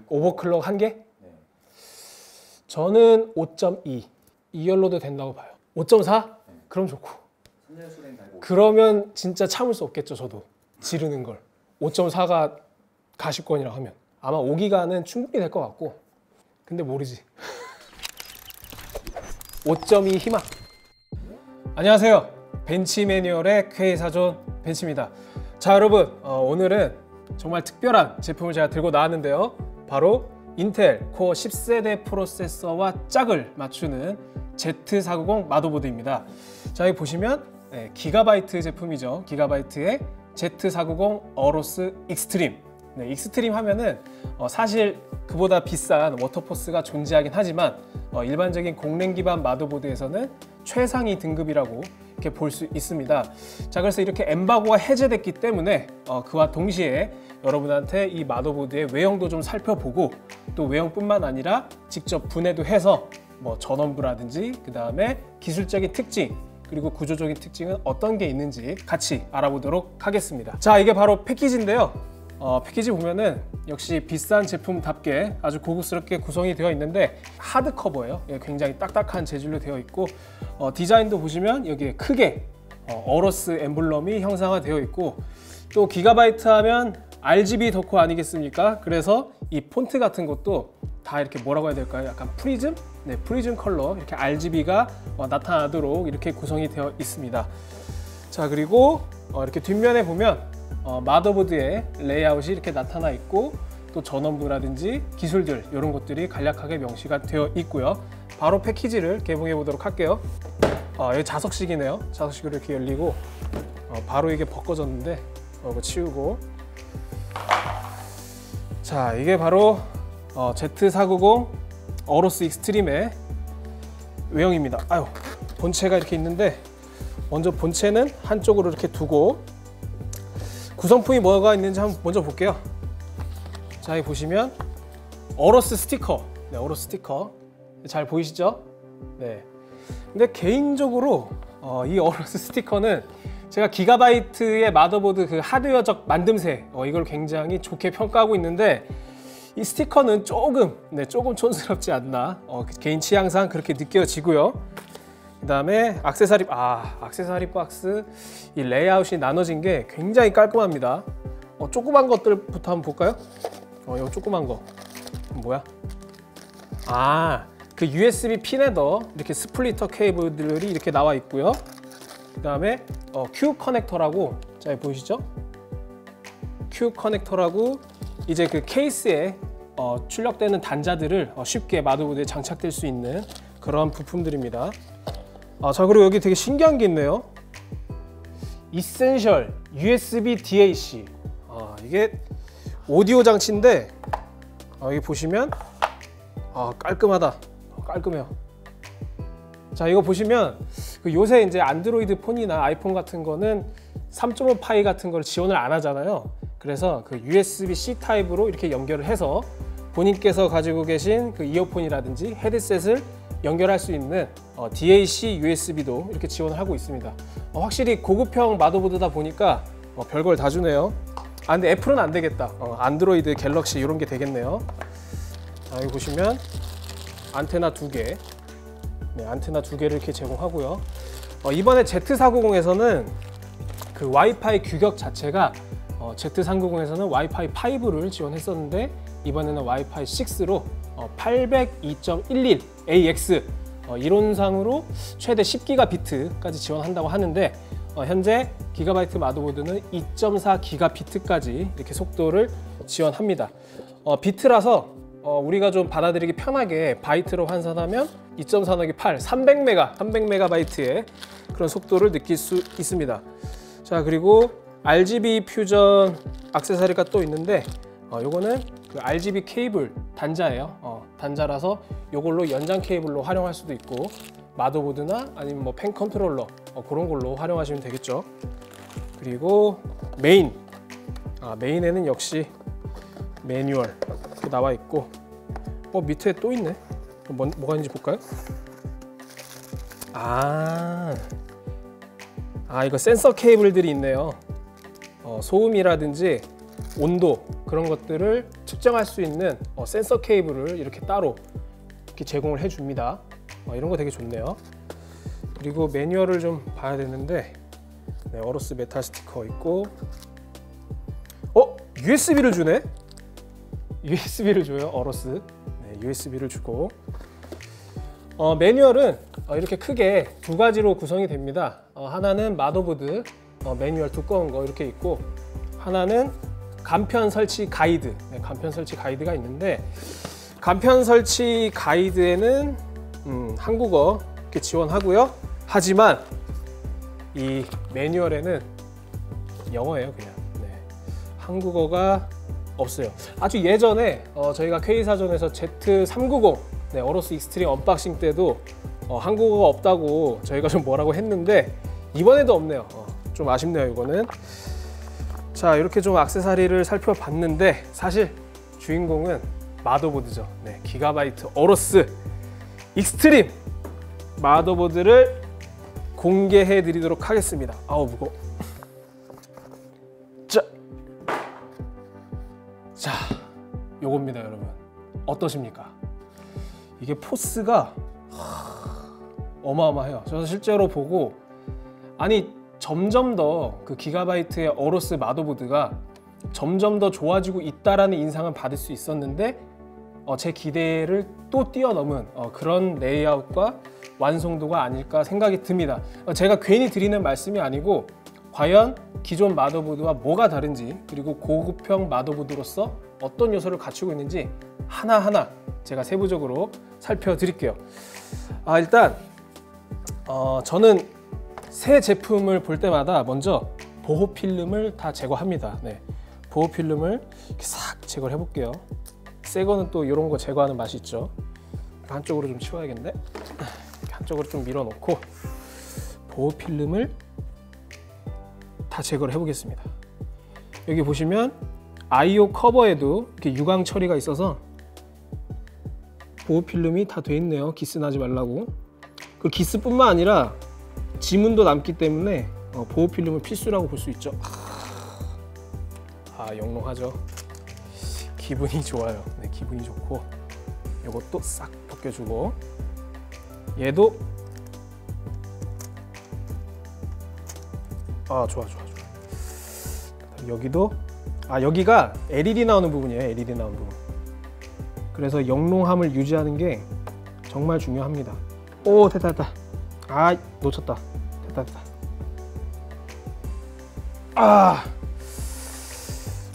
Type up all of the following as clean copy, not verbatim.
오버클럭 한 개? 네. 저는 5.2 2열로도 된다고 봐요. 5.4? 네. 그럼 좋고. 3열 수랭 달고. 그러면 진짜 참을 수 없겠죠. 저도 지르는 걸. 5.4가 가시권이라 하면 아마 5기가는 충분히 될 것 같고, 근데 모르지. 5.2 희망. 안녕하세요. 벤치 매뉴얼의 쾌사존 벤치입니다. 자, 여러분, 오늘은 정말 특별한 제품을 제가 들고 나왔는데요. 바로 인텔 코어 10세대 프로세서와 짝을 맞추는 Z490 마더보드입니다. 자, 여기 보시면 기가바이트 제품이죠. 기가바이트의 Z490 어로스 익스트림. 네, 익스트림 하면은 사실 그보다 비싼 워터포스가 존재하긴 하지만 일반적인 공랭 기반 마더보드에서는 최상위 등급이라고 이렇게 볼 수 있습니다. 자, 그래서 이렇게 엠바고가 해제됐기 때문에 그와 동시에 여러분한테 이 마더보드의 외형도 좀 살펴보고, 또 외형뿐만 아니라 직접 분해도 해서 뭐 전원부라든지 그 다음에 기술적인 특징, 그리고 구조적인 특징은 어떤 게 있는지 같이 알아보도록 하겠습니다. 자, 이게 바로 패키지인데요. 패키지 보면은 역시 비싼 제품답게 아주 고급스럽게 구성이 되어 있는데 하드 커버예요. 굉장히 딱딱한 재질로 되어 있고, 디자인도 보시면 여기에 크게 어로스 엠블럼이 형상화되어 있고, 또 기가바이트 하면 RGB 덕후 아니겠습니까? 그래서 이 폰트 같은 것도 다 이렇게 뭐라고 해야 될까요? 약간 프리즘? 네, 프리즘 컬러, 이렇게 RGB가 나타나도록 이렇게 구성이 되어 있습니다. 자, 그리고 이렇게 뒷면에 보면 마더보드의 레이아웃이 이렇게 나타나 있고, 또 전원부라든지 기술들 이런 것들이 간략하게 명시가 되어 있고요. 바로 패키지를 개봉해 보도록 할게요. 여기 자석식이네요. 자석식으로 이렇게 열리고, 바로 이게 벗겨졌는데 이거 치우고. 자, 이게 바로 Z490 어로스 익스트림의 외형입니다. 아유, 본체가 이렇게 있는데, 먼저 본체는 한쪽으로 이렇게 두고 구성품이 뭐가 있는지 한번 먼저 볼게요. 자, 여기 보시면 어로스 스티커. 네, 어로스 스티커 잘 보이시죠? 네. 근데 개인적으로 이 어로스 스티커는 제가 기가바이트의 마더보드 그 하드웨어적 만듦새 이걸 굉장히 좋게 평가하고 있는데, 이 스티커는 조금 촌스럽지 않나, 개인 취향상 그렇게 느껴지고요. 그 다음에 액세서리 박스, 이 레이아웃이 나눠진 게 굉장히 깔끔합니다. 조그만 것들부터 한번 볼까요? 이거 조그만 거 뭐야? 그 USB 핀에더 이렇게 스플리터 케이블들이 이렇게 나와 있고요. 그 다음에 Q 커넥터라고, 자, 보이시죠? Q 커넥터라고 이제 그 케이스에 출력되는 단자들을 쉽게 마더보드에 장착될 수 있는 그런 부품들입니다. 자, 그리고 여기 되게 신기한 게 있네요. 이센셜 USB DAC. 이게 오디오 장치인데, 여기 보시면 깔끔하다. 깔끔해요. 자, 이거 보시면 요새 이제 안드로이드 폰이나 아이폰 같은 거는 3.5 파이 같은 걸 지원을 안 하잖아요. 그래서 그 USB-C 타입으로 이렇게 연결을 해서 본인께서 가지고 계신 그 이어폰이라든지 헤드셋을 연결할 수 있는 DAC USB도 이렇게 지원을 하고 있습니다. 확실히 고급형 마더보드다 보니까 별걸 다 주네요. 근데 애플은 안 되겠다. 안드로이드, 갤럭시 이런 게 되겠네요. 자, 여기 보시면 안테나 2개. 네, 안테나 2개를 이렇게 제공하고요. 이번에 Z490에서는 그 와이파이 규격 자체가 Z390에서는 와이파이 5를 지원했었는데, 이번에는 와이파이 6로 802.11ax 이론상으로 최대 10기가비트까지 지원한다고 하는데, 현재 기가바이트 마더보드는 2.4기가비트까지 이렇게 속도를 지원합니다. 비트라서 우리가 좀 받아들이기 편하게 바이트로 환산하면 2.4 나누기 8, 300메가바이트의 그런 속도를 느낄 수 있습니다. 자, 그리고 RGB 퓨전 액세서리가 또 있는데, 요거는 그 RGB 케이블 단자예요. 단자라서 요걸로 연장 케이블로 활용할 수도 있고, 마더보드나 아니면 뭐 펜 컨트롤러 그런 걸로 활용하시면 되겠죠. 그리고 메인. 메인에는 역시 매뉴얼 이렇게 나와 있고, 밑에 또 있네. 뭐가 있는지 볼까요? 이거 센서 케이블들이 있네요. 소음이라든지 온도, 그런 것들을 측정할 수 있는 센서 케이블을 이렇게 따로 이렇게 제공을 해줍니다. 이런 거 되게 좋네요. 그리고 매뉴얼을 좀 봐야 되는데, 네, 어로스 메탈 스티커 있고, USB를 주네? USB를 줘요, 어로스. 네, USB를 주고. 매뉴얼은 이렇게 크게 두 가지로 구성이 됩니다. 하나는 마더보드 매뉴얼 두꺼운 거 이렇게 있고, 하나는 간편 설치 가이드. 네, 간편 설치 가이드가 있는데, 간편 설치 가이드에는 한국어 이렇게 지원하고요. 하지만 이 매뉴얼에는 영어예요, 그냥. 네, 한국어가 없어요. 아주 예전에 저희가 K사전에서 Z390 네, 어로스 익스트림 언박싱 때도 한국어가 없다고 저희가 좀 뭐라고 했는데, 이번에도 없네요. 좀 아쉽네요, 이거는. 자, 이렇게 좀 액세서리를 살펴봤는데, 사실 주인공은 마더보드죠. 네, 기가바이트 어로스 익스트림 마더보드를 공개해 드리도록 하겠습니다. 아우, 무거워. 자, 요겁니다, 여러분. 어떠십니까? 이게 포스가 어마어마해요. 저는 실제로 보고, 아니, 점점 더 그 기가바이트의 어로스 마더보드가 점점 더 좋아지고 있다라는 인상은 받을 수 있었는데, 제 기대를 또 뛰어넘은 그런 레이아웃과 완성도가 아닐까 생각이 듭니다. 제가 괜히 드리는 말씀이 아니고, 과연 기존 마더보드와 뭐가 다른지, 그리고 고급형 마더보드로서 어떤 요소를 갖추고 있는지 하나하나 제가 세부적으로 살펴드릴게요. 일단 저는 새 제품을 볼 때마다 먼저 보호 필름을 다 제거합니다. 네, 보호 필름을 이렇게 싹 제거를 해볼게요. 새 거는 또 이런 거 제거하는 맛이 있죠. 한쪽으로 좀 치워야겠네. 이렇게 한쪽으로 좀 밀어놓고 보호 필름을 다 제거를 해보겠습니다. 여기 보시면 IO 커버에도 이렇게 유광 처리가 있어서 보호 필름이 다 돼 있네요. 기스 나지 말라고. 그 기스뿐만 아니라 지문도 남기 때문에 보호 필름은 필수라고 볼 수 있죠. 영롱하죠. 기분이 좋아요. 네, 기분이 좋고, 이것도 싹 벗겨주고, 얘도 좋아. 여기도 여기가 LED 나오는 부분이에요. LED 나오는 부분. 그래서 영롱함을 유지하는 게 정말 중요합니다. 오, 됐다. 놓쳤다. 됐다.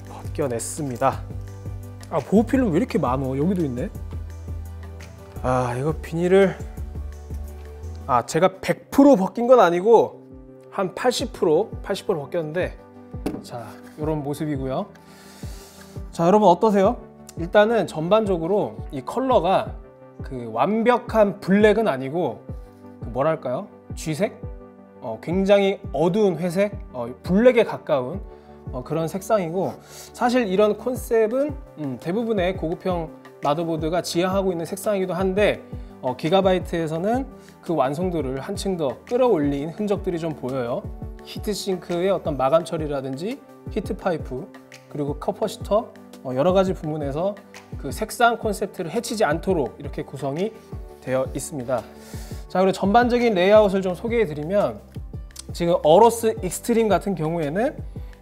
벗겨냈습니다. 보호 필름 왜 이렇게 많어? 여기도 있네. 이거 비닐을 제가 100% 벗긴 건 아니고 한 80% 벗겼는데, 자, 이런 모습이고요. 자, 여러분 어떠세요? 일단은 전반적으로 이 컬러가 그 완벽한 블랙은 아니고 그 뭐랄까요? 쥐색? 굉장히 어두운 회색? 블랙에 가까운 그런 색상이고, 사실 이런 컨셉은 대부분의 고급형 마더보드가 지향하고 있는 색상이기도 한데, 기가바이트에서는 그 완성도를 한층 더 끌어올린 흔적들이 좀 보여요. 히트싱크의 어떤 마감 처리라든지 히트 파이프, 그리고 커퍼시터, 여러 가지 부분에서 그 색상 콘셉트를 해치지 않도록 이렇게 구성이 되어 있습니다. 자, 그리고 전반적인 레이아웃을 좀 소개해 드리면, 지금 어로스 익스트림 같은 경우에는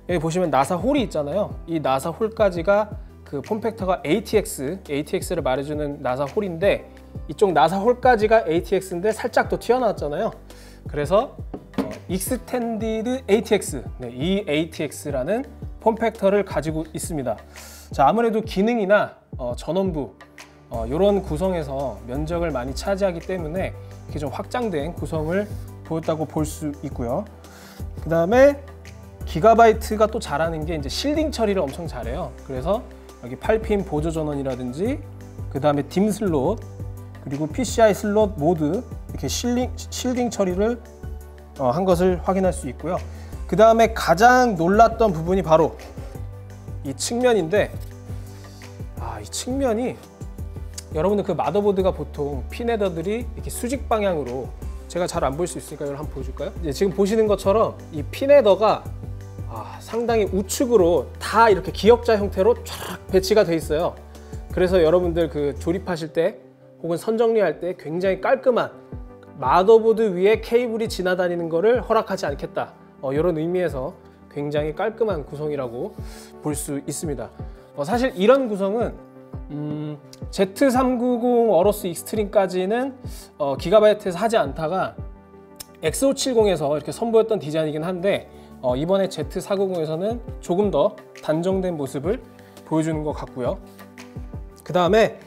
여기 보시면 나사 홀이 있잖아요. 이 나사 홀까지가 그 폼팩터가 ATX를 말해주는 나사 홀인데, 이쪽 나사 홀까지가 ATX인데 살짝 더 튀어나왔잖아요. 그래서 익스텐디드 ATX, 네, 이 ATX라는 폼팩터를 가지고 있습니다. 자, 아무래도 기능이나 전원부 이런 구성에서 면적을 많이 차지하기 때문에 이렇게 좀 확장된 구성을 보였다고 볼 수 있고요. 그 다음에 기가바이트가 또 잘하는 게 이제 실딩 처리를 엄청 잘해요. 그래서 여기 8핀 보조 전원이라든지, 그 다음에 딤 슬롯, 그리고 PCI 슬롯 모드, 이렇게 실딩 처리를 한 것을 확인할 수 있고요. 그 다음에 가장 놀랐던 부분이 바로 이 측면인데, 이 측면이, 여러분들 그 마더보드가 보통 핀 헤더들이 이렇게 수직 방향으로, 제가 잘 안 보일 수 있으니까 이걸 한번 보여줄까요? 지금 보시는 것처럼 이 핀 헤더가 상당히 우측으로 다 이렇게 기역자 형태로 쫙 배치가 돼 있어요. 그래서 여러분들 그 조립하실 때 혹은 선정리할 때 굉장히 깔끔한 마더보드 위에 케이블이 지나다니는 것을 허락하지 않겠다, 이런 의미에서 굉장히 깔끔한 구성이라고 볼 수 있습니다. 사실 이런 구성은 Z390 어로스 익스트림까지는 기가바이트에서 하지 않다가 X570에서 이렇게 선보였던 디자인이긴 한데, 이번에 Z490에서는 조금 더 단정된 모습을 보여주는 것 같고요. 그 다음에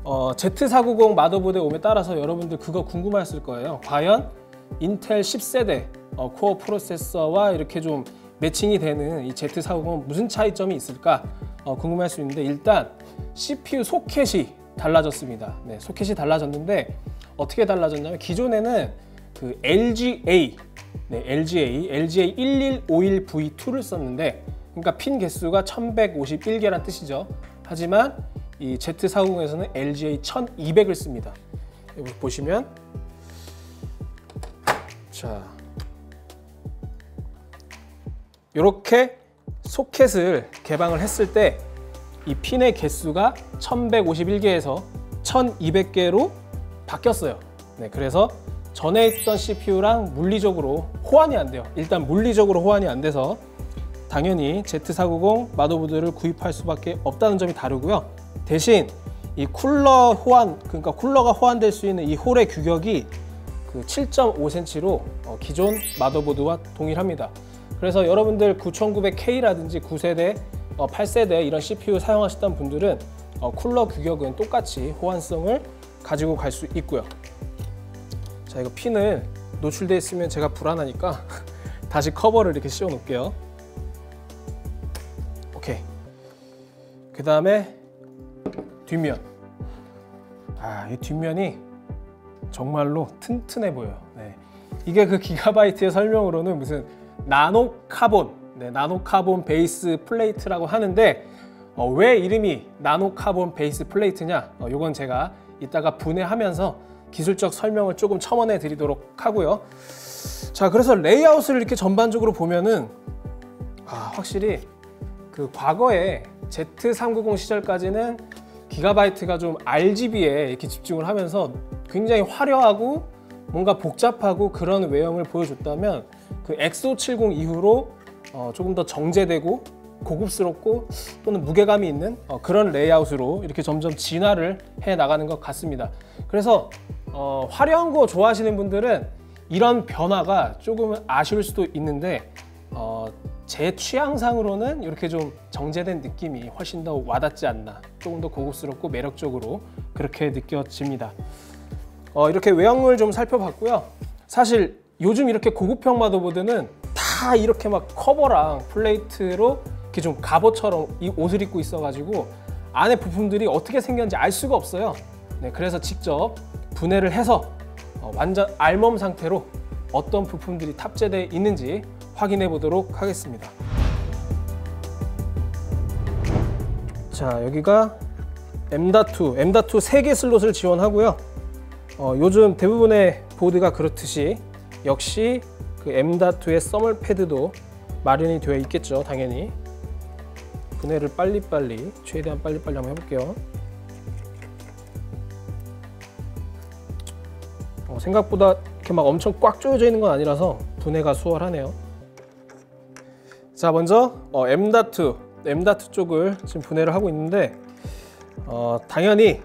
Z490 마더보드에 오에 따라서 여러분들 그거 궁금하셨을 거예요. 과연 인텔 10세대 코어 프로세서와 이렇게 좀 매칭이 되는 이 Z490은 무슨 차이점이 있을까 궁금할 수 있는데, 일단 CPU 소켓이 달라졌습니다. 네, 소켓이 달라졌는데 어떻게 달라졌냐면, 기존에는 그 LGA 1151V2를 썼는데, 그러니까 핀 개수가 1151개란 뜻이죠. 하지만 이 Z490에서는 LGA 1200을 씁니다. 여기 보시면, 자, 이렇게 소켓을 개방을 했을 때 이 핀의 개수가 1151개에서 1200개로 바뀌었어요. 네, 그래서 전에 있던 CPU랑 물리적으로 호환이 안 돼요. 일단 물리적으로 호환이 안 돼서 당연히 Z490 마더보드를 구입할 수밖에 없다는 점이 다르고요. 대신 이 쿨러 호환, 그러니까 쿨러가 호환될 수 있는 이 홀의 규격이 그 7.5cm로 기존 마더보드와 동일합니다. 그래서 여러분들 9900K라든지 9세대, 8세대 이런 CPU 사용하셨던 분들은 쿨러 규격은 똑같이 호환성을 가지고 갈 수 있고요. 자, 이거 핀을 노출되어 있으면 제가 불안하니까 다시 커버를 이렇게 씌워 놓을게요. 오케이. 그 다음에 뒷면. 이 뒷면이 정말로 튼튼해 보여요. 네. 이게 그 기가바이트의 설명으로는 무슨 나노카본, 나노카본 베이스 플레이트라고 하는데, 왜 이름이 나노카본 베이스 플레이트냐? 요건 제가 이따가 분해하면서 기술적 설명을 조금 첨언해 드리도록 하고요. 자, 그래서 레이아웃을 이렇게 전반적으로 보면은 확실히 그 과거에 Z390 시절까지는 기가바이트가 좀 RGB에 이렇게 집중을 하면서 굉장히 화려하고 뭔가 복잡하고 그런 외형을 보여줬다면, 그 X570 이후로 조금 더 정제되고 고급스럽고 또는 무게감이 있는 그런 레이아웃으로 이렇게 점점 진화를 해 나가는 것 같습니다. 그래서 화려한 거 좋아하시는 분들은 이런 변화가 조금 아쉬울 수도 있는데, 제 취향상으로는 이렇게 좀 정제된 느낌이 훨씬 더 와닿지 않나, 조금 더 고급스럽고 매력적으로 그렇게 느껴집니다. 이렇게 외형을 좀 살펴봤고요. 사실 요즘 이렇게 고급형 마더보드는 다 이렇게 막 커버랑 플레이트로 이렇게 좀 갑옷처럼 이 옷을 입고 있어가지고 안에 부품들이 어떻게 생겼는지 알 수가 없어요. 네, 그래서 직접 분해를 해서 완전 알몸 상태로 어떤 부품들이 탑재되어 있는지 확인해 보도록 하겠습니다. 자, 여기가 M.2 3개 슬롯을 지원하고요. 요즘 대부분의 보드가 그렇듯이 역시 그 M.2의 써멀 패드도 마련이 되어 있겠죠. 당연히 분해를 최대한 빨리빨리 한번 해볼게요. 생각보다 이렇게 막 엄청 꽉 조여져 있는 건 아니라서 분해가 수월하네요. 자, 먼저 M.2 쪽을 지금 분해를 하고 있는데, 당연히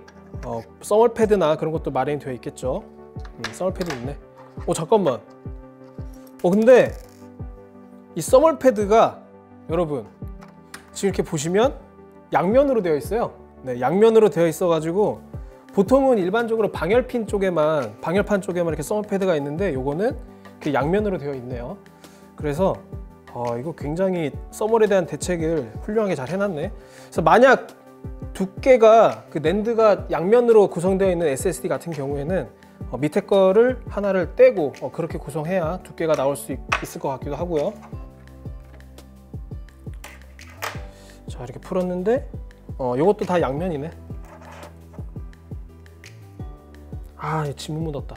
써멀 패드나 그런 것도 마련이 되어 있겠죠. 써멀 패드 있네. 잠깐만. 근데 이 써멀 패드가 여러분 지금 이렇게 보시면 양면으로 되어 있어요. 네, 양면으로 되어 있어 가지고 보통은 일반적으로 방열판 쪽에만 이렇게 써멀 패드가 있는데, 요거는 이렇게 양면으로 되어 있네요. 그래서 이거 굉장히 써멀에 대한 대책을 훌륭하게 잘 해놨네. 그래서 만약 두께가 그 낸드가 양면으로 구성되어 있는 SSD 같은 경우에는 밑에 거를 하나를 떼고 그렇게 구성해야 두께가 나올 수 있을 것 같기도 하고요. 자, 이렇게 풀었는데 요것도 다 양면이네. 지문 묻었다.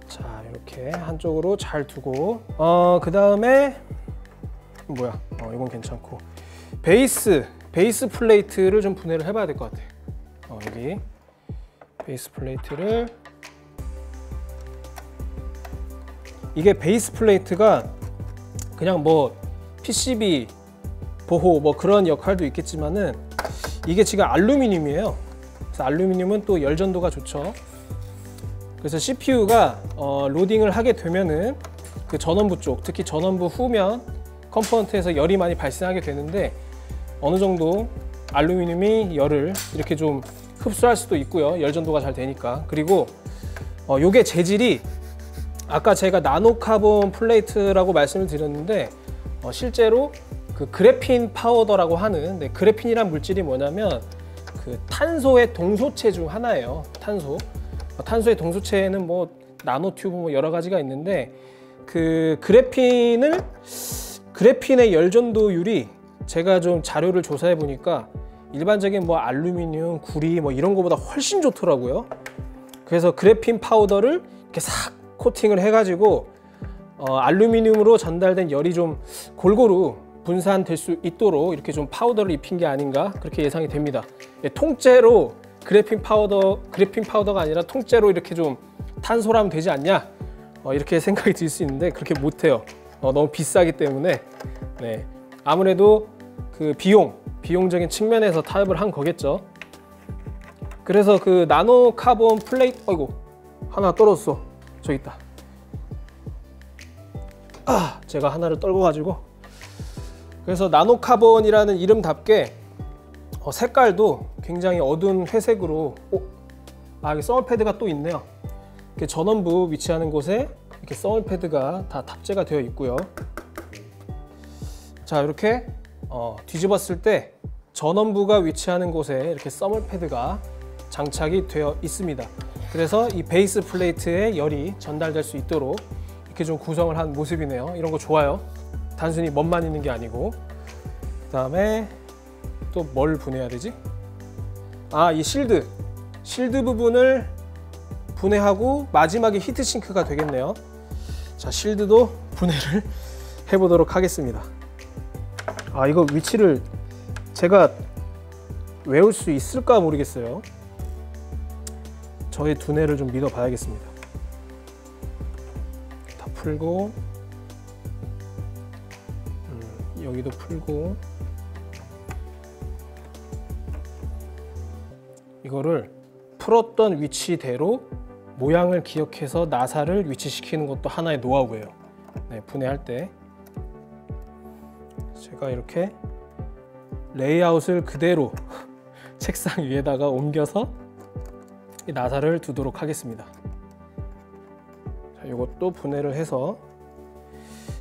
자, 이렇게 한쪽으로 잘 두고 그 다음에 뭐야? 이건 괜찮고 베이스 플레이트를 좀 분해를 해봐야 될 것 같아. 여기 베이스 플레이트를, 이게 베이스 플레이트가 그냥 뭐 PCB 보호 뭐 그런 역할도 있겠지만은 이게 지금 알루미늄이에요. 그래서 알루미늄은 또 열전도가 좋죠. 그래서 CPU가 로딩을 하게 되면은 그 전원부 쪽, 특히 전원부 후면 컴포넌트에서 열이 많이 발생하게 되는데 어느 정도 알루미늄이 열을 이렇게 좀 흡수할 수도 있고요. 열전도가 잘 되니까. 그리고 요게 재질이 아까 제가 나노카본 플레이트라고 말씀을 드렸는데 실제로 그 그래핀 파우더라고 하는, 그래핀이란 물질이 뭐냐면 그 탄소의 동소체 중 하나예요. 탄소의 동소체에는 뭐 나노튜브 뭐 여러 가지가 있는데 그 그래핀의 열전도율이 제가 좀 자료를 조사해 보니까 일반적인 뭐 알루미늄, 구리 뭐 이런 거보다 훨씬 좋더라고요. 그래서 그래핀 파우더를 이렇게 싹 코팅을 해가지고 알루미늄으로 전달된 열이 좀 골고루 분산될 수 있도록 이렇게 좀 파우더를 입힌 게 아닌가 그렇게 예상이 됩니다. 통째로 그래핀 파우더가 아니라 통째로 이렇게 좀 탄소라면 되지 않냐 이렇게 생각이 들 수 있는데 그렇게 못해요. 너무 비싸기 때문에. 네, 아무래도 그 비용적인 측면에서 타협을 한 거겠죠. 그래서 그 나노 카본 플레이트, 아이고 하나 떨어졌어. 저기 있다. 제가 하나를 떨궈 가지고. 그래서 나노 카본이라는 이름답게 색깔도 굉장히 어두운 회색으로, 여기 서머 패드가 또 있네요. 이렇게 전원부 위치하는 곳에 이렇게 서머 패드가 다 탑재가 되어 있고요. 자, 이렇게 뒤집었을 때 전원부가 위치하는 곳에 이렇게 서머 패드가 장착이 되어 있습니다. 그래서 이 베이스 플레이트에 열이 전달될 수 있도록 이렇게 좀 구성을 한 모습이네요. 이런 거 좋아요. 단순히 멋만 있는 게 아니고. 그 다음에 또 뭘 분해해야 되지? 이 실드 부분을 분해하고 마지막에 히트싱크가 되겠네요. 자, 실드도 분해를 해보도록 하겠습니다. 이거 위치를 제가 외울 수 있을까 모르겠어요. 저의 두뇌를 좀 믿어 봐야겠습니다. 다 풀고, 여기도 풀고, 이거를 풀었던 위치대로 모양을 기억해서 나사를 위치시키는 것도 하나의 노하우예요. 네, 분해할 때 제가 이렇게 레이아웃을 그대로 책상 위에다가 옮겨서 이 나사를 두도록 하겠습니다. 자, 이것도 분해를 해서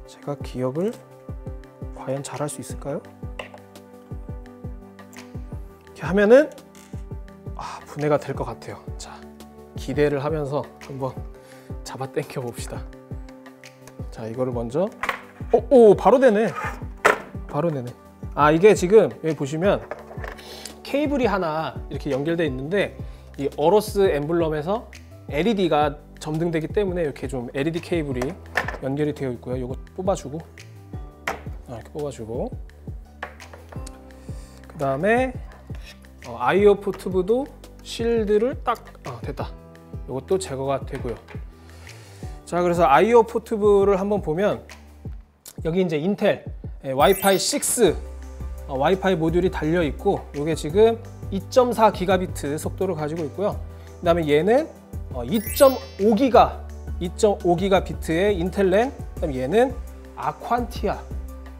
제가 기억을 과연 잘할 수 있을까요? 이렇게 하면은 분해가 될 것 같아요. 자, 기대를 하면서 한번 잡아 당겨 봅시다. 자, 이거를 먼저 바로 되네. 바로 되네. 이게 지금 여기 보시면 케이블이 하나 이렇게 연결되어 있는데 이 어로스 엠블럼에서 LED가 점등되기 때문에 이렇게 좀 LED 케이블이 연결이 되어 있고요. 이거 뽑아주고, 이렇게 뽑아주고, 그 다음에 IO 포트부도 실드를 딱 됐다. 이것도 제거가 되고요. 자, 그래서 IO 포트부를 한번 보면 여기 이제 인텔 와이파이 6 와이파이 모듈이 달려 있고, 이게 지금 2.4 기가비트 속도를 가지고 있고요. 그 다음에 얘는 2.5 기가비트의 인텔 랜, 그다음에 얘는 아퀀티아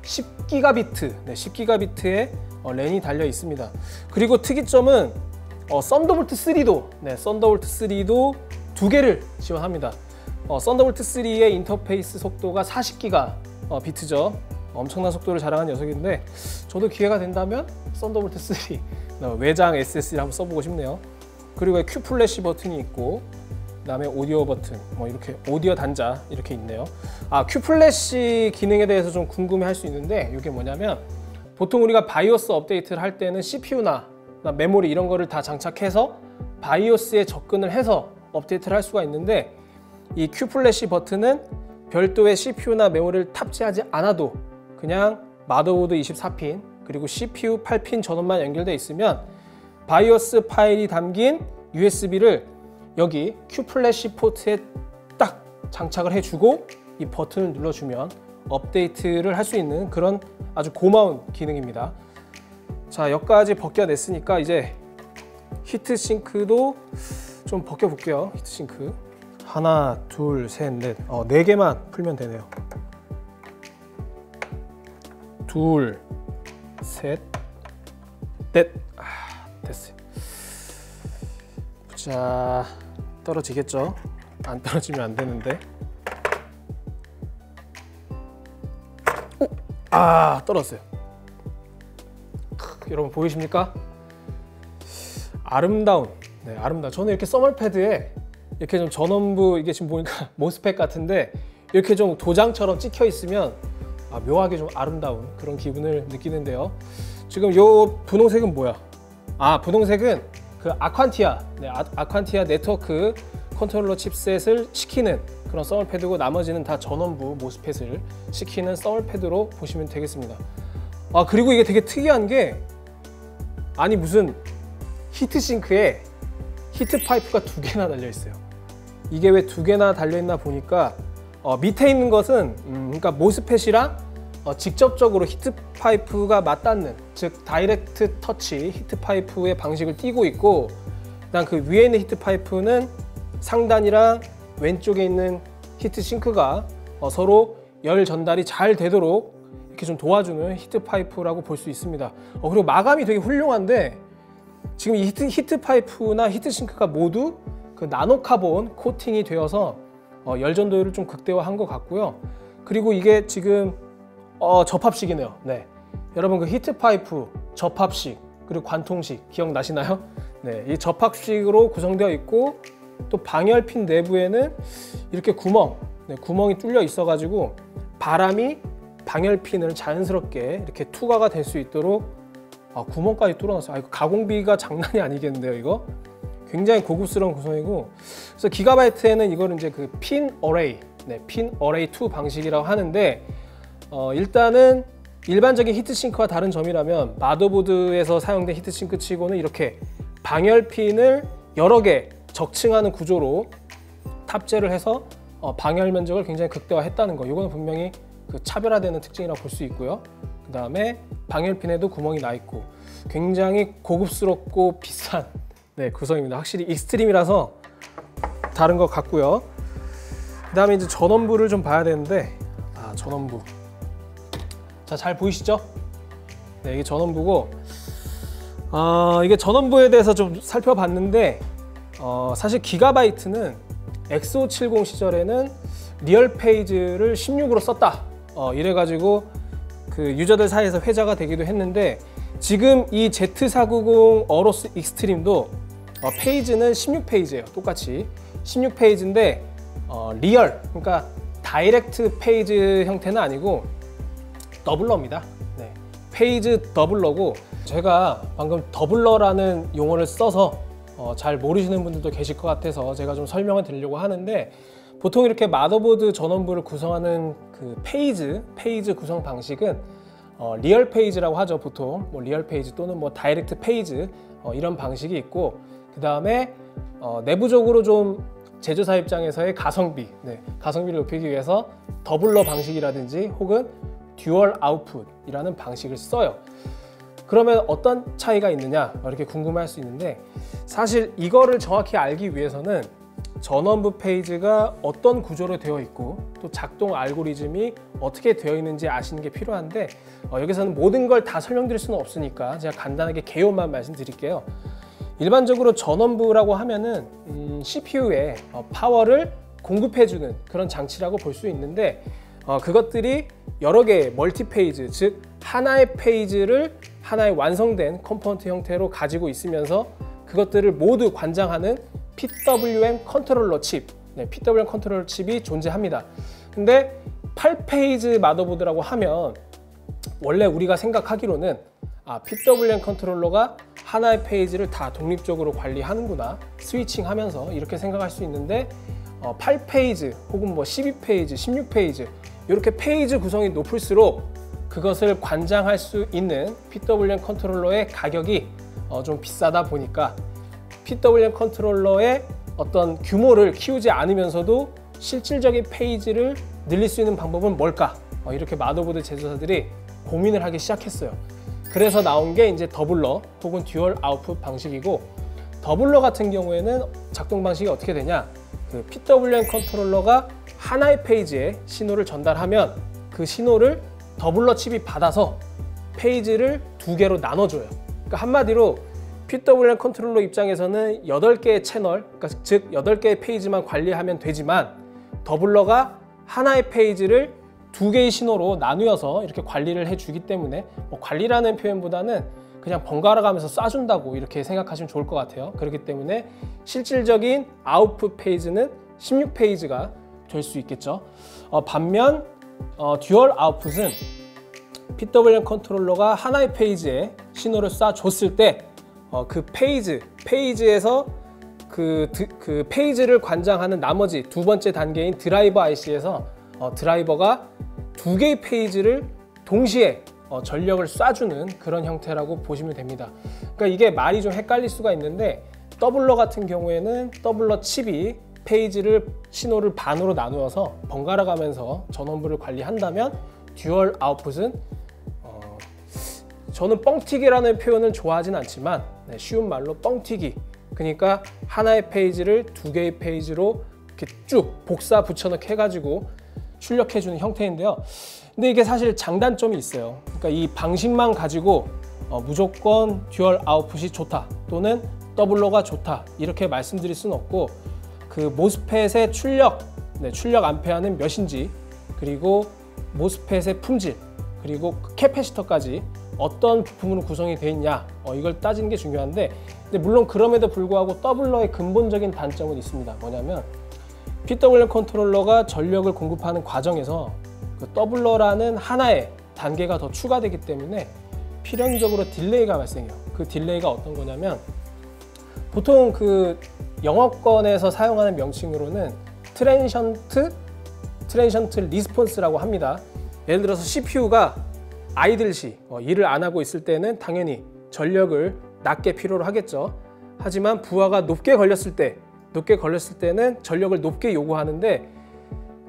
10기가비트, 10기가비트의 랜이 달려 있습니다. 그리고 특이점은 썬더볼트 3도, 썬더볼트 3도 두 개를 지원합니다. 썬더볼트 3의 인터페이스 속도가 40기가 비트죠. 엄청난 속도를 자랑한 녀석인데 저도 기회가 된다면 썬더볼트 3 외장 SSD를 한번 써보고 싶네요. 그리고 Q 플래시 버튼이 있고, 그 다음에 오디오 버튼, 이렇게 오디오 단자 이렇게 있네요. Q 플래시 기능에 대해서 좀 궁금해 할 수 있는데, 이게 뭐냐면 보통 우리가 바이오스 업데이트를 할 때는 CPU나 메모리 이런 거를 다 장착해서 바이오스에 접근을 해서 업데이트를 할 수가 있는데, 이 Q 플래시 버튼은 별도의 CPU나 메모리를 탑재하지 않아도 그냥 마더보드 24핀 그리고 CPU 8핀 전원만 연결되어 있으면 바이오스 파일이 담긴 USB를 여기 Q플래시 포트에 딱 장착을 해주고 이 버튼을 눌러주면 업데이트를 할 수 있는 그런 아주 고마운 기능입니다. 자, 여기까지 벗겨냈으니까 이제 히트싱크도 좀 벗겨볼게요. 히트싱크 하나, 둘, 셋, 넷, 4개만 풀면 되네요. 둘, 셋, 넷. 됐어요. 자, 떨어지겠죠? 안 떨어지면 안 되는데. 오! 떨어졌어요. 여러분 보이십니까? 아름다운. 네, 아름다운. 저는 이렇게 써멀패드에 이렇게 좀 전원부, 이게 지금 보니까 모스펫 같은데 이렇게 좀 도장처럼 찍혀 있으면 묘하게 좀 아름다운 그런 기분을 느끼는데요. 지금 요 분홍색은 뭐야? 분홍색은 그 아칸티아, 네, 아칸티아 네트워크 컨트롤러 칩셋을 시키는 그런 써멀패드고, 나머지는 다 전원부 모스펫을 시키는 써멀패드로 보시면 되겠습니다. 그리고 이게 되게 특이한 게, 무슨 히트싱크에 히트 파이프가 2개나 달려 있어요. 이게 왜 2개나 달려 있나 보니까 밑에 있는 것은 그러니까 모스펫이랑 직접적으로 히트 파이프가 맞닿는, 즉 다이렉트 터치 히트 파이프의 방식을 띠고 있고, 그다음 그 위에 있는 히트 파이프는 상단이랑 왼쪽에 있는 히트 싱크가 서로 열 전달이 잘 되도록 이렇게 좀 도와주는 히트 파이프라고 볼 수 있습니다. 그리고 마감이 되게 훌륭한데, 지금 이 히트 파이프나 히트 싱크가 모두 그 나노카본 코팅이 되어서 열 전도율을 좀 극대화한 것 같고요. 그리고 이게 지금 접합식이네요. 네, 여러분 그 히트 파이프 접합식 그리고 관통식 기억나시나요? 네, 이 접합식으로 구성되어 있고, 또 방열핀 내부에는 이렇게 구멍이 뚫려 있어가지고 바람이 방열핀을 자연스럽게 이렇게 투과가 될 수 있도록 구멍까지 뚫어놨어요. 이거 가공비가 장난이 아니겠는데요, 이거? 굉장히 고급스러운 구성이고, 그래서 기가바이트에는 이거는 이제 그 핀 어레이, 핀 어레이 2 방식이라고 하는데, 일단은 일반적인 히트싱크와 다른 점이라면 마더보드에서 사용된 히트싱크 치고는 이렇게 방열핀을 여러 개 적층하는 구조로 탑재를 해서 방열 면적을 굉장히 극대화했다는 거, 이거는 분명히 그 차별화되는 특징이라고 볼 수 있고요. 그 다음에 방열핀에도 구멍이 나 있고 굉장히 고급스럽고 비싼 구성입니다. 확실히 익스트림이라서 다른 것 같고요. 그 다음에 이제 전원부를 좀 봐야 되는데, 전원부. 자, 잘 보이시죠? 네, 이게 전원부고, 이게 전원부에 대해서 좀 살펴봤는데, 사실 기가바이트는 X570 시절에는 리얼 페이지를 16으로 썼다. 이래가지고 그 유저들 사이에서 회자가 되기도 했는데, 지금 이 Z490 어로스 익스트림도 페이지는 16페이지예요. 똑같이 16페이지인데 리얼, 그러니까 다이렉트 페이지 형태는 아니고 더블러입니다. 네, 페이지 더블러고, 제가 방금 더블러라는 용어를 써서 잘 모르시는 분들도 계실 것 같아서 제가 좀 설명을 드리려고 하는데, 보통 이렇게 마더보드 전원부를 구성하는 그 페이지 구성 방식은 리얼 페이지라고 하죠. 보통 리얼 페이지 또는 다이렉트 페이지 이런 방식이 있고, 그 다음에 내부적으로 좀 제조사 입장에서의 가성비를 높이기 위해서 더블러 방식이라든지 혹은 듀얼 아웃풋이라는 방식을 써요. 그러면 어떤 차이가 있느냐 이렇게 궁금할 수 있는데, 사실 이거를 정확히 알기 위해서는 전원부 페이지가 어떤 구조로 되어 있고 또 작동 알고리즘이 어떻게 되어 있는지 아시는 게 필요한데, 여기서는 모든 걸 다 설명드릴 수는 없으니까 제가 간단하게 개요만 말씀드릴게요. 일반적으로 전원부라고 하면은 CPU에 파워를 공급해주는 그런 장치라고 볼 수 있는데, 그것들이 여러 개의 멀티 페이지, 즉 하나의 페이지를 하나의 완성된 컴포넌트 형태로 가지고 있으면서 그것들을 모두 관장하는 PWM 컨트롤러 칩, PWM 컨트롤러 칩이 존재합니다. 근데 8페이지 마더보드라고 하면 원래 우리가 생각하기로는 PWM 컨트롤러가 하나의 페이지를 다 독립적으로 관리하는구나, 스위칭하면서 이렇게 생각할 수 있는데, 8페이지 혹은 12페이지, 16페이지 이렇게 페이지 구성이 높을수록 그것을 관장할 수 있는 PWM 컨트롤러의 가격이 좀 비싸다 보니까 PWM 컨트롤러의 어떤 규모를 키우지 않으면서도 실질적인 페이지를 늘릴 수 있는 방법은 뭘까? 이렇게 마더보드 제조사들이 고민을 하기 시작했어요. 그래서 나온 게 이제 더블러 혹은 듀얼 아웃풋 방식이고, 더블러 같은 경우에는 작동 방식이 어떻게 되냐? 그 PWM 컨트롤러가 하나의 페이지에 신호를 전달하면 그 신호를 더블러 칩이 받아서 페이지를 두 개로 나눠줘요. 그러니까 한마디로 PWM 컨트롤러 입장에서는 8개의 채널, 그러니까 즉 8개의 페이지만 관리하면 되지만, 더블러가 하나의 페이지를 두 개의 신호로 나누어서 이렇게 관리를 해주기 때문에 관리라는 표현보다는 그냥 번갈아 가면서 쏴준다고 이렇게 생각하시면 좋을 것 같아요. 그렇기 때문에 실질적인 아웃풋 페이지는 16페이지가 될 수 있겠죠. 반면 듀얼 아웃풋은 PWM 컨트롤러가 하나의 페이지에 신호를 쏴줬을 때 그 페이지에서 그 페이지를 관장하는 나머지 두 번째 단계인 드라이버 IC에서 드라이버가 두 개의 페이지를 동시에 전력을 쏴주는 그런 형태라고 보시면 됩니다. 그러니까 이게 말이 좀 헷갈릴 수가 있는데, 더블러 같은 경우에는 더블러 칩이 페이지를 신호를 반으로 나누어서 번갈아 가면서 전원부를 관리한다면, 듀얼 아웃풋은 저는 뻥튀기라는 표현을 좋아하진 않지만 쉬운 말로 뻥튀기, 그러니까 하나의 페이지를 두 개의 페이지로 이렇게 쭉 복사 붙여넣기 해가지고 출력해주는 형태인데요. 근데 이게 사실 장단점이 있어요. 그러니까 이 방식만 가지고 무조건 듀얼 아웃풋이 좋다 또는 더블러가 좋다 이렇게 말씀드릴 수는 없고, 그 모스펫의 출력 암페어는 몇인지, 그리고 모스펫의 품질, 그리고 캐패시터까지 어떤 부품으로 구성이 되어 있냐, 이걸 따지는 게 중요한데, 근데 물론 그럼에도 불구하고 더블러의 근본적인 단점은 있습니다. 뭐냐면 PWM 컨트롤러가 전력을 공급하는 과정에서 그 더블러라는 하나의 단계가 더 추가되기 때문에 필연적으로 딜레이가 발생해요. 그 딜레이가 어떤 거냐면, 보통 그 영어권에서 사용하는 명칭으로는 트랜션트 리스폰스라고 합니다. 예를 들어서 CPU가 아이들 시 일을 안 하고 있을 때는 당연히 전력을 낮게 필요로 하겠죠. 하지만 부하가 높게 걸렸을 때는 전력을 높게 요구하는데,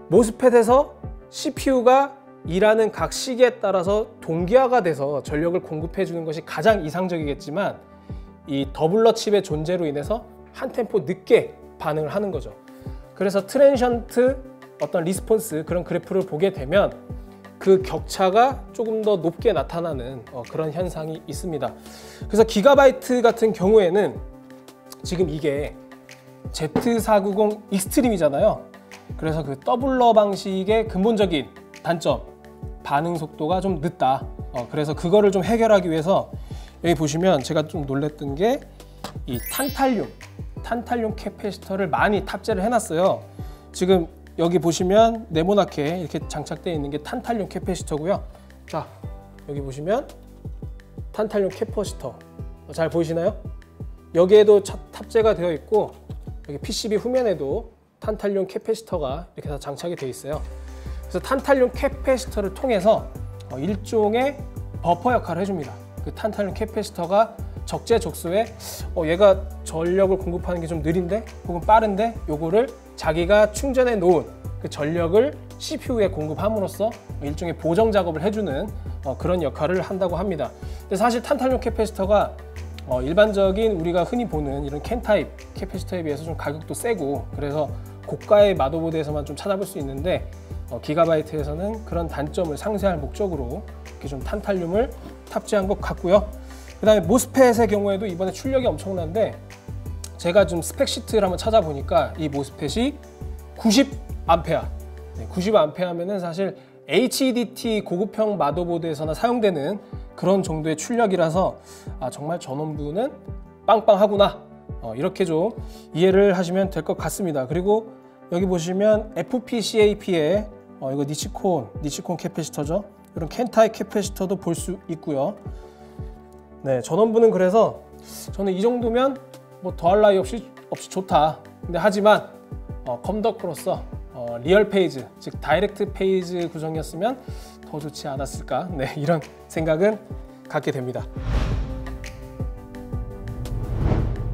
모스펫에서 CPU가 일하는 각 시기에 따라서 동기화가 돼서 전력을 공급해 주는 것이 가장 이상적이겠지만, 이 더블러 칩의 존재로 인해서 한 템포 늦게 반응을 하는 거죠. 그래서 트랜션트 어떤 리스폰스, 그런 그래프를 보게 되면 그 격차가 조금 더 높게 나타나는 그런 현상이 있습니다. 그래서 기가바이트 같은 경우에는 지금 이게 Z490 익스트림이잖아요. 그래서 그 더블러 방식의 근본적인 단점, 반응 속도가 좀 늦다. 그래서 그거를 좀 해결하기 위해서 여기 보시면 제가 좀 놀랬던 게 이 탄탈륨 캐패시터를 많이 탑재를 해놨어요. 지금 여기 보시면 네모나게 이렇게 장착되어 있는 게 탄탈륨 캐패시터고요. 자, 여기 보시면 탄탈륨 캐패시터 잘 보이시나요? 여기에도 탑재가 되어 있고, 여기 PCB 후면에도 탄탈륨 캐패시터가 이렇게 다 장착이 되어 있어요. 그래서 탄탈륨 캐패시터를 통해서 일종의 버퍼 역할을 해줍니다. 그 탄탈륨 캐패시터가 적재적소에 얘가 전력을 공급하는 게 좀 느린데 혹은 빠른데, 요거를 자기가 충전해 놓은 그 전력을 CPU에 공급함으로써 일종의 보정 작업을 해주는 그런 역할을 한다고 합니다. 근데 사실 탄탈륨 캐패시터가 일반적인 우리가 흔히 보는 이런 캔 타입 캐패시터에 비해서 좀 가격도 세고, 그래서 고가의 마더보드에서만 좀 찾아볼 수 있는데, 기가바이트에서는 그런 단점을 상쇄할 목적으로 이렇게 좀 탄탈륨을 탑재한 것 같고요. 그 다음에 모스펫의 경우에도 이번에 출력이 엄청난데, 제가 좀 스펙 시트를 한번 찾아보니까 이 모스펫이 90A, 90A면은 사실 HDT 고급형 마더보드에서나 사용되는 그런 정도의 출력이라서 정말 전원부는 빵빵하구나, 이렇게 좀 이해를 하시면 될 것 같습니다. 그리고 여기 보시면 FPCAP의 이거 니치콘 캐패시터죠. 이런 캔 타입 캐패시터도 볼 수 있고요. 네, 전원부는 그래서 저는 이 정도면 뭐 더할 나위 없이 좋다. 근데 하지만 컴덕으로서 리얼 페이지, 즉 다이렉트 페이지 구성이었으면 더 좋지 않았을까? 네, 이런 생각은 갖게 됩니다.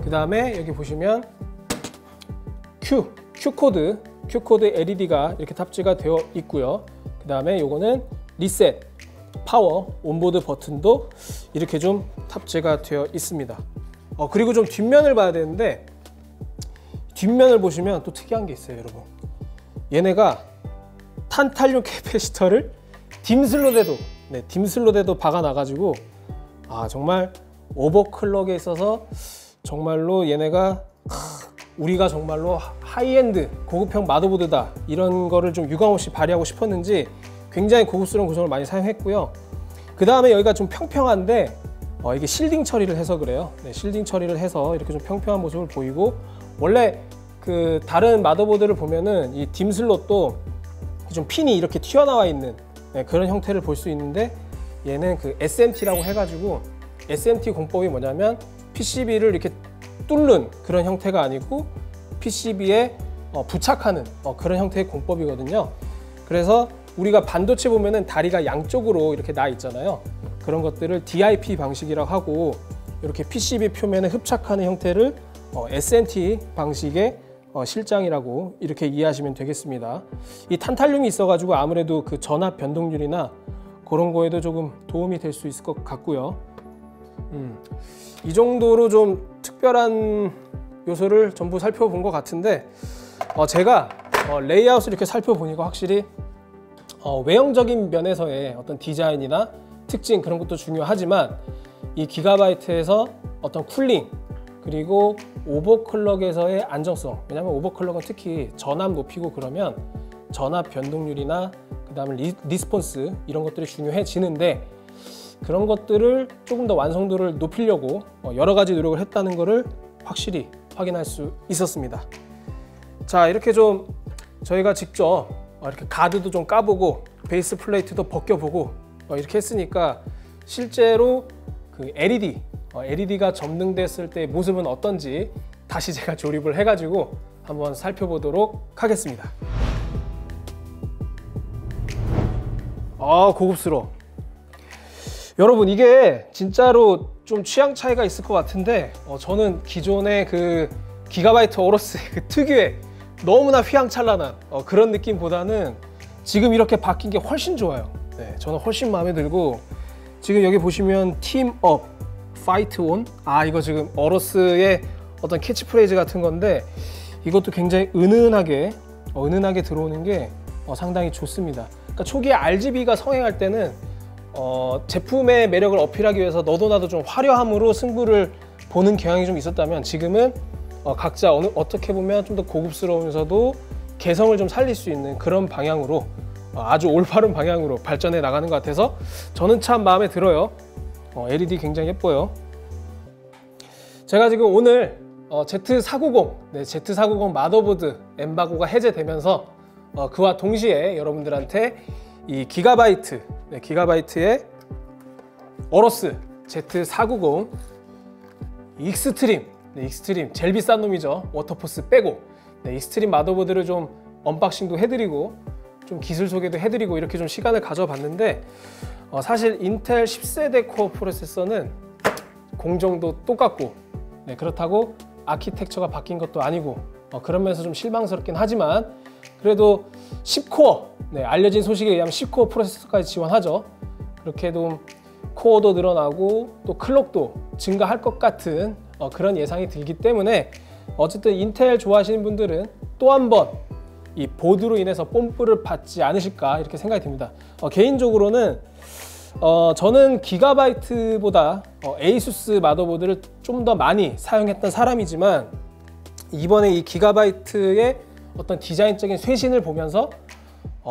그 다음에 여기 보시면 Q코드 LED가 이렇게 탑재가 되어 있고요. 그 다음에 요거는 리셋, 파워, 온보드 버튼도 이렇게 좀 탑재가 되어 있습니다. 그리고 좀 뒷면을 봐야 되는데, 뒷면을 보시면 또 특이한 게 있어요, 여러분. 얘네가 탄탈륨 캐패시터를 딤슬롯에도 박아놔가지고, 정말 오버클럭에 있어서 정말로 얘네가 우리가 정말로 하이엔드 고급형 마더보드다, 이런 거를 좀 유감없이 발휘하고 싶었는지 굉장히 고급스러운 구성을 많이 사용했고요. 그 다음에 여기가 좀 평평한데 이게 실딩 처리를 해서 그래요. 네, 실딩 처리를 해서 이렇게 좀 평평한 모습을 보이고, 원래 그 다른 마더보드를 보면은 이 딤슬롯도 좀 핀이 이렇게 튀어나와 있는 그런 형태를 볼 수 있는데, 얘는 그 SMT라고 해가지고, SMT 공법이 뭐냐면 PCB를 이렇게 뚫는 그런 형태가 아니고 PCB에 부착하는 그런 형태의 공법이거든요. 그래서 우리가 반도체 보면은 다리가 양쪽으로 이렇게 나 있잖아요. 그런 것들을 DIP 방식이라고 하고, 이렇게 PCB 표면에 흡착하는 형태를 SMT 방식의 실장이라고 이렇게 이해하시면 되겠습니다. 이 탄탈륨이 있어가지고 아무래도 그 전압 변동률이나 그런 거에도 조금 도움이 될 수 있을 것 같고요. 이 정도로 좀 특별한 요소를 전부 살펴본 것 같은데, 제가 레이아웃을 이렇게 살펴보니까 확실히 외형적인 면에서의 어떤 디자인이나 특징, 그런 것도 중요하지만 이 기가바이트에서 어떤 쿨링, 그리고 오버클럭에서의 안정성, 왜냐하면 오버클럭은 특히 전압 높이고 그러면 전압 변동률이나 그 다음에 리스폰스, 이런 것들이 중요해지는데, 그런 것들을 조금 더 완성도를 높이려고 여러 가지 노력을 했다는 것을 확실히 확인할 수 있었습니다. 자, 이렇게 좀 저희가 직접 이렇게 가드도 좀 까보고 베이스 플레이트도 벗겨보고 이렇게 했으니까, 실제로 그 LED가 점등됐을 때 모습은 어떤지 다시 제가 조립을 해가지고 한번 살펴보도록 하겠습니다. 고급스러워. 여러분, 이게 진짜로 좀 취향 차이가 있을 것 같은데, 저는 기존의 그 기가바이트 오러스의 그 특유의 너무나 휘황찬란한 그런 느낌보다는 지금 이렇게 바뀐 게 훨씬 좋아요. 네, 저는 훨씬 마음에 들고, 지금 여기 보시면 팀업, 파이트 온, 이거 지금 오러스의 어떤 캐치프레이즈 같은 건데, 이것도 굉장히 은은하게 들어오는 게 상당히 좋습니다. 그러니까 초기에 RGB가 성행할 때는 제품의 매력을 어필하기 위해서 너도 나도 좀 화려함으로 승부를 보는 경향이 좀 있었다면, 지금은 각자 어떻게 보면 좀 더 고급스러우면서도 개성을 좀 살릴 수 있는 그런 방향으로, 아주 올바른 방향으로 발전해 나가는 것 같아서 저는 참 마음에 들어요. LED 굉장히 예뻐요. 제가 지금 오늘 Z490, Z490 마더보드 엠바고가 해제되면서 그와 동시에 여러분들한테 이 기가바이트의 오러스 Z490 익스트림, 제일 비싼 놈이죠. 워터포스 빼고 익스트림 마더보드를 좀 언박싱도 해드리고 좀 기술 소개도 해드리고 이렇게 좀 시간을 가져봤는데, 사실 인텔 10세대 코어 프로세서는 공정도 똑같고, 그렇다고 아키텍처가 바뀐 것도 아니고, 그런 면에서 좀 실망스럽긴 하지만, 그래도 10코어, 알려진 소식에 의하면 10코어 프로세서까지 지원하죠. 그렇게 좀 코어도 늘어나고 또 클럭도 증가할 것 같은 그런 예상이 들기 때문에, 어쨌든 인텔 좋아하시는 분들은 또 한 번 이 보드로 인해서 뽐뿌를 받지 않으실까 이렇게 생각이 듭니다. 개인적으로는 저는 기가바이트보다 에이수스 마더보드를 좀 더 많이 사용했던 사람이지만, 이번에 이 기가바이트의 어떤 디자인적인 쇄신을 보면서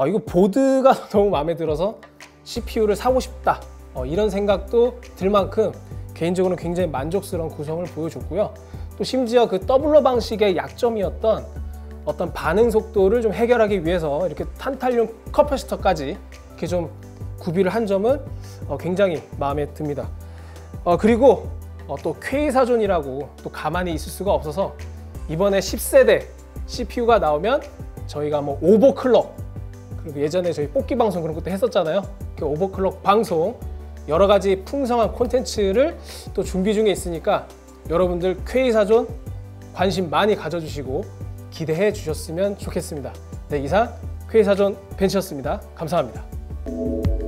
이거 보드가 너무 마음에 들어서 CPU를 사고 싶다, 이런 생각도 들 만큼 개인적으로 굉장히 만족스러운 구성을 보여줬고요. 또 심지어 그 더블러 방식의 약점이었던 어떤 반응 속도를 좀 해결하기 위해서 이렇게 탄탈륨 커패시터까지 이렇게 좀 구비를 한 점은 굉장히 마음에 듭니다. 그리고 또 K사존이라고 또 가만히 있을 수가 없어서, 이번에 10세대 CPU가 나오면 저희가 뭐 오버클럭, 그리고 예전에 저희 뽑기 방송 그런 것도 했었잖아요. 이렇게 오버클럭 방송 여러 가지 풍성한 콘텐츠를 또 준비 중에 있으니까 여러분들 퀘이사존 관심 많이 가져주시고 기대해 주셨으면 좋겠습니다. 네, 이상 퀘이사존 벤치였습니다. 감사합니다.